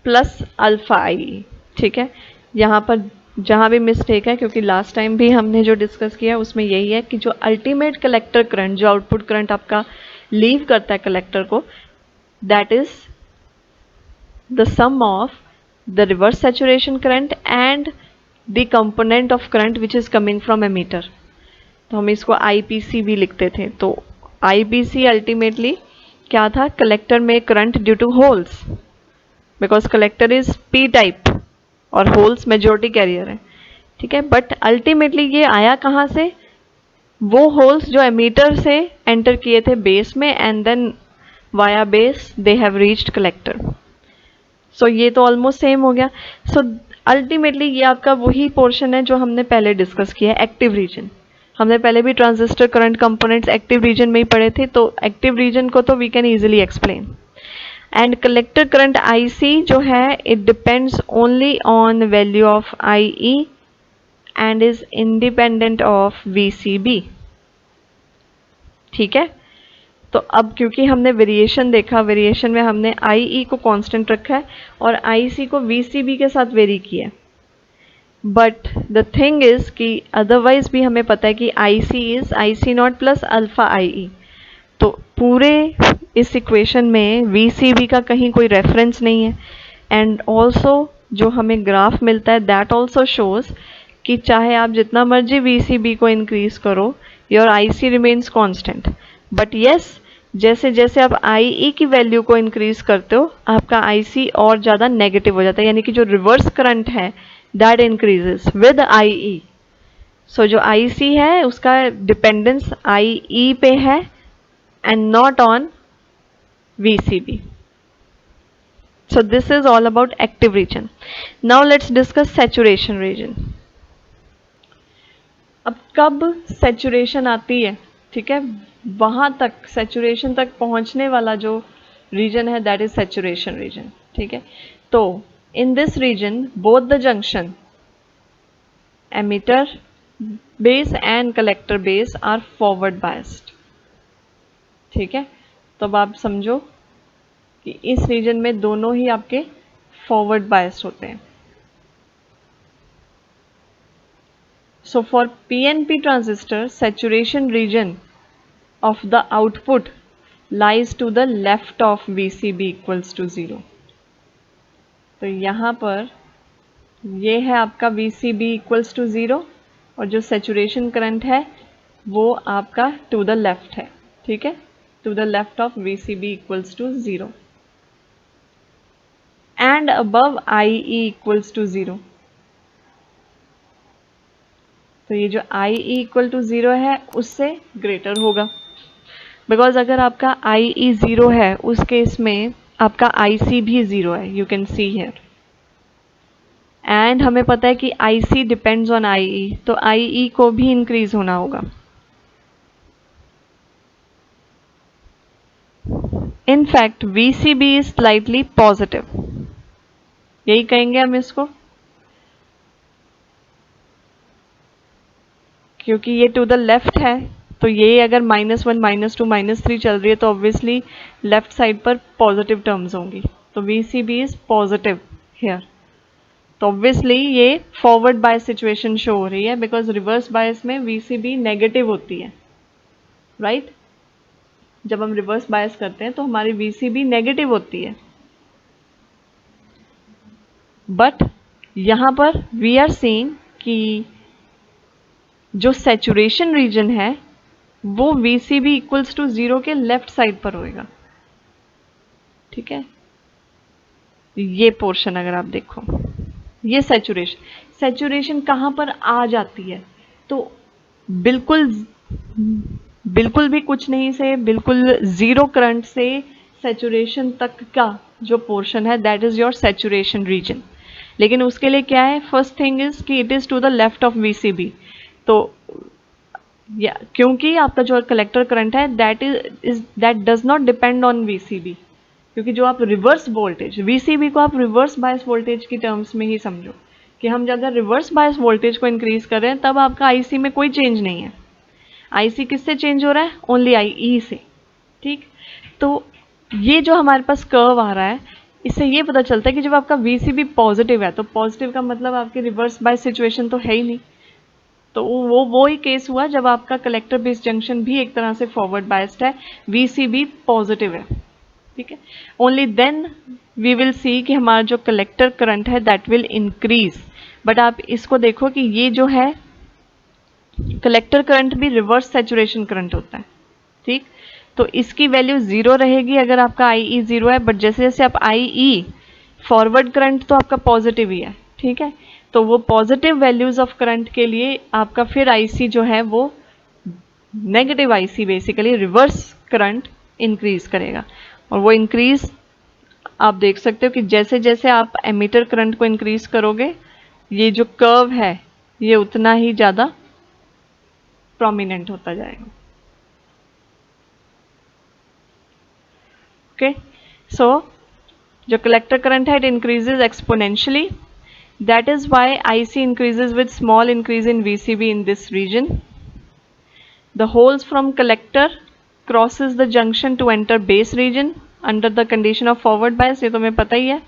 S1: plus alpha IE, ठीक है। यहाँ पर जहाँ भी मिस्टेक है, क्योंकि लास्ट टाइम भी हमने जो डिस्कस किया उसमें यही है कि जो अल्टीमेट कलेक्टर करंट, जो आउटपुट करंट आपका लीव करता है कलेक्टर को, that is the sum of the reverse saturation current and the component of current which is coming from emitter. तो हम इसको IPC भी लिखते थे। तो IPC अल्टीमेटली क्या था? कलेक्टर में current due to holes, because collector is P type और होल्स मेजोरिटी कैरियर है, ठीक है। बट अल्टीमेटली ये आया कहाँ से? वो होल्स जो एमीटर से एंटर किए थे बेस में and then via base they have reached collector. So ये तो ऑलमोस्ट सेम हो गया। सो अल्टीमेटली ये आपका वही पोर्शन है जो हमने पहले डिस्कस किया है, एक्टिव रीजन। हमने पहले भी transistor current components active region में ही पढ़े थे, तो एक्टिव रीजन को तो we can easily explain. And collector current IC जो है, it depends only on value of IE and is independent of VCB, ठीक है। तो अब क्योंकि हमने वेरिएशन देखा, वेरिएशन में हमने IE को कांस्टेंट रखा है और IC को VCB के साथ वेरी किया है। बट द थिंग इज कि अदरवाइज भी हमें पता है कि IC is IC0 plus alpha IE। तो पूरे इस इक्वेशन में VCB का कहीं कोई रेफरेंस नहीं है। एंड ऑल्सो जो हमें ग्राफ मिलता है दैट ऑल्सो शोज कि चाहे आप जितना मर्जी VCB को इंक्रीज करो, your IC remains constant. But yes, जैसे जैसे आप IE की वैल्यू को इंक्रीज करते हो आपका IC और ज़्यादा नेगेटिव हो जाता है, यानी कि जो रिवर्स करंट है दैट इंक्रीजेस विद IE। सो जो IC है उसका डिपेंडेंस IE पे है and not on VCB. So this is all about active region. Now let's discuss saturation region. अब कब saturation आती है, ठीक है, वहां तक saturation तक पहुंचने वाला जो region है that is saturation region, ठीक है। तो in this region both the junction emitter base and collector base are forward biased, ठीक है। तो अब आप समझो कि इस रीजन में दोनों ही आपके फॉरवर्ड बायस्ड होते हैं। So for PNP transistor saturation region of the output lies to the left of VCB equals to 0। तो यहां पर ये है आपका VCB इक्वल्स टू 0 और जो सैचुरेशन करंट है वो आपका टू द लेफ्ट है, ठीक है, to the left of VCB equals to 0 and above IE equals to 0। तो ये जो IE equal to 0 है उससे ग्रेटर होगा, बिकॉज अगर आपका IE 0 है उस केस में आपका IC भी 0 है, you can see here. And हमें पता है कि IC डिपेंड्स ऑन IE, तो IE को भी इंक्रीज होना होगा। In fact VCB is slightly positive, यही कहेंगे हम इसको, क्योंकि ये टू द लेफ्ट है। तो ये अगर -1 -2 -3 चल रही है तो ऑब्वियसली लेफ्ट साइड पर पॉजिटिव टर्म्स होंगी। तो VCB इज पॉजिटिव हियर। तो ऑब्वियसली ये फॉरवर्ड बायस सिचुएशन शो हो रही है, बिकॉज रिवर्स बायस में VCB नेगेटिव होती है, राइट। जब हम रिवर्स बायस करते हैं तो हमारी VCB नेगेटिव होती है। बट यहां पर वी आर सीइंग कि जो सैचुरेशन रीजन है वो VCB इक्वल्स टू 0 के लेफ्ट साइड पर होएगा, ठीक है। ये पोर्शन अगर आप देखो, ये सैचुरेशन कहां पर आ जाती है, तो बिल्कुल भी कुछ नहीं से बिल्कुल 0 करंट से सैचुरेशन तक का जो पोर्शन है that is your saturation region. लेकिन उसके लिए क्या है, फर्स्ट थिंग इज कि it is to the left of VCB। तो क्योंकि आपका जो कलेक्टर करंट है that does not depend on VCB, क्योंकि जो आप रिवर्स वोल्टेज, VCB को आप रिवर्स बायस वोल्टेज की टर्म्स में ही समझो कि हम अगर रिवर्स बायस वोल्टेज को इंक्रीज कर रहे हैं तब आपका IC में कोई चेंज नहीं है। IC किससे चेंज हो रहा है, ओनली IE से, ठीक। तो ये जो हमारे पास कर्व आ रहा है इससे ये पता चलता है कि जब आपका VCB पॉजिटिव है तो पॉजिटिव का मतलब आपकी रिवर्स बायस सिचुएशन तो है ही नहीं। तो वो ही केस हुआ जब आपका कलेक्टर बेस जंक्शन भी एक तरह से फॉरवर्ड बायस्ड है, VCB पॉजिटिव है, ठीक है। Only then we will see कि हमारा जो कलेक्टर करंट है दैट विल इंक्रीज। बट आप इसको देखो कि ये जो है कलेक्टर करंट भी रिवर्स सैचुरेशन करंट होता है, ठीक। तो इसकी वैल्यू 0 रहेगी अगर आपका IE 0 है, बट जैसे जैसे आप IE फॉरवर्ड करंट तो आपका पॉजिटिव ही है, ठीक है। तो वो पॉजिटिव वैल्यूज ऑफ करंट के लिए आपका फिर IC जो है वो negative IC basically reverse current increase करेगा। और वो इंक्रीज आप देख सकते हो कि जैसे जैसे आप एमीटर करंट को इंक्रीज करोगे ये जो कर्व है ये उतना ही ज़्यादा प्रोमिनेंट होता जाएगा। ओके, सो जो कलेक्टर करंट है it increases exponentially, that is why IC increases with small increase in VCB in this region. The holes from collector crosses the junction to enter base region under the condition of forward bias, ये तो हमें पता ही है,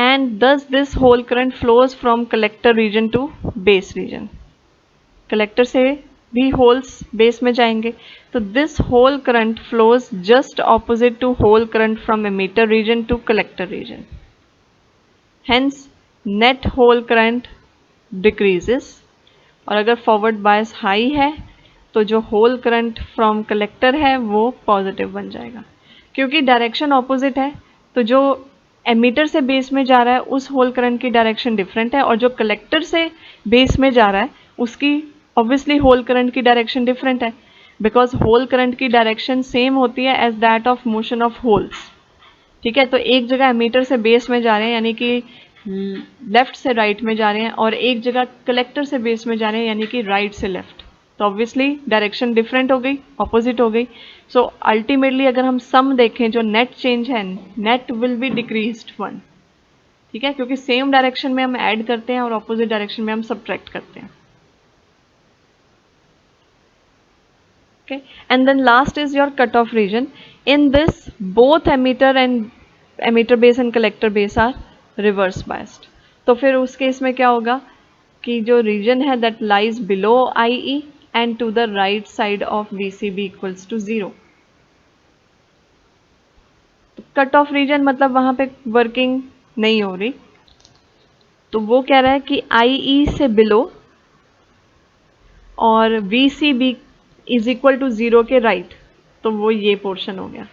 S1: and thus this whole current flows from collector region to base region. Collector से भी holes base में जाएंगे, तो this hole current flows just opposite to hole current from emitter region to collector region. Hence net hole current decreases. और अगर forward bias high है तो जो होल करंट फ्रॉम कलेक्टर है वो पॉजिटिव बन जाएगा, क्योंकि डायरेक्शन ऑपोजिट है. तो जो एमीटर से बेस में जा रहा है उस होल करंट की डायरेक्शन डिफरेंट है, और जो कलेक्टर से बेस में जा रहा है उसकी ऑब्वियसली होल करंट की डायरेक्शन डिफरेंट है, बिकॉज होल करंट की डायरेक्शन सेम होती है as that of motion of holes. ठीक है, तो एक जगह एमीटर से बेस में जा रहे हैं यानी कि लेफ्ट से राइट में जा रहे हैं, और एक जगह कलेक्टर से बेस में जा रहे हैं यानी कि राइट से लेफ्ट. तो ऑब्वियसली डायरेक्शन डिफरेंट हो गई, ऑपोजिट हो गई. सो अल्टीमेटली अगर हम सम देखें, जो नेट चेंज है, नेट विल बी डिक्रीज्ड 1. ठीक है, क्योंकि सेम डायरेक्शन में हम ऐड करते हैं और ऑपोजिट डायरेक्शन में हम सबट्रैक्ट करते हैं. Okay, and then last is your cutoff region. In this, both emitter base and collector base are reverse biased. तो फिर उस केस में क्या होगा कि जो रीजन है that lies below IE and to the right side of VCB equals to 0. तो कट ऑफ रीजन मतलब वहां पे वर्किंग नहीं हो रही, तो वो कह रहा है कि IE से बिलो और VCB इज इक्वल टू 0 के राइट, तो वो ये पोर्शन हो गया.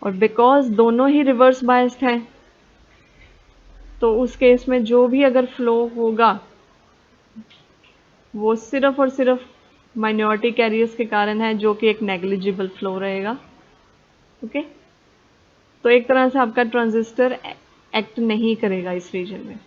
S1: और बिकॉज दोनों ही रिवर्स बायस्ड हैं तो उस केस में जो भी अगर फ्लो होगा वो सिर्फ और सिर्फ माइनॉरिटी कैरियर्स के कारण है, जो कि एक नेग्लिजिबल फ्लो रहेगा. ओके, तो एक तरह से आपका ट्रांजिस्टर एक्ट नहीं करेगा इस रीजन में.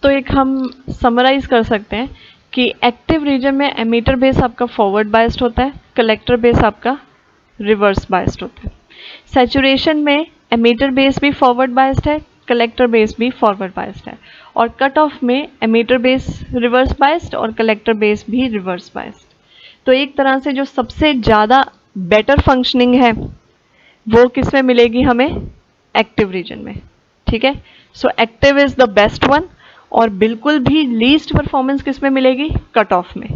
S1: तो एक हम समराइज कर सकते हैं कि एक्टिव रीजन में एमीटर बेस आपका फॉरवर्ड बायस्ड होता है, कलेक्टर बेस आपका रिवर्स बायस्ड होता है. सैचुरेशन में एमीटर बेस भी फॉरवर्ड बायस्ड है, कलेक्टर बेस भी फॉरवर्ड बायस्ड है, और कट ऑफ में एमीटर बेस रिवर्स बायस्ड और कलेक्टर बेस भी रिवर्स बायस्ड. तो एक तरह से जो सबसे ज़्यादा बेटर फंक्शनिंग है वो किस में मिलेगी हमें? एक्टिव रीजन में. ठीक है, so active is the best one, और बिल्कुल भी लीस्ट परफॉर्मेंस किस में मिलेगी? कट ऑफ में.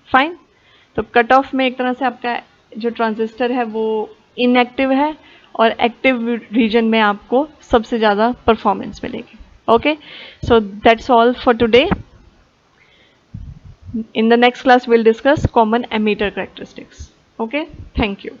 S1: फाइन, तो कट ऑफ में एक तरह से आपका जो ट्रांजिस्टर है वो इनएक्टिव है, और एक्टिव रीजन में आपको सबसे ज़्यादा परफॉर्मेंस मिलेगी. Okay, so that's all for today. In the next class we'll discuss common emitter characteristics. Okay, thank you.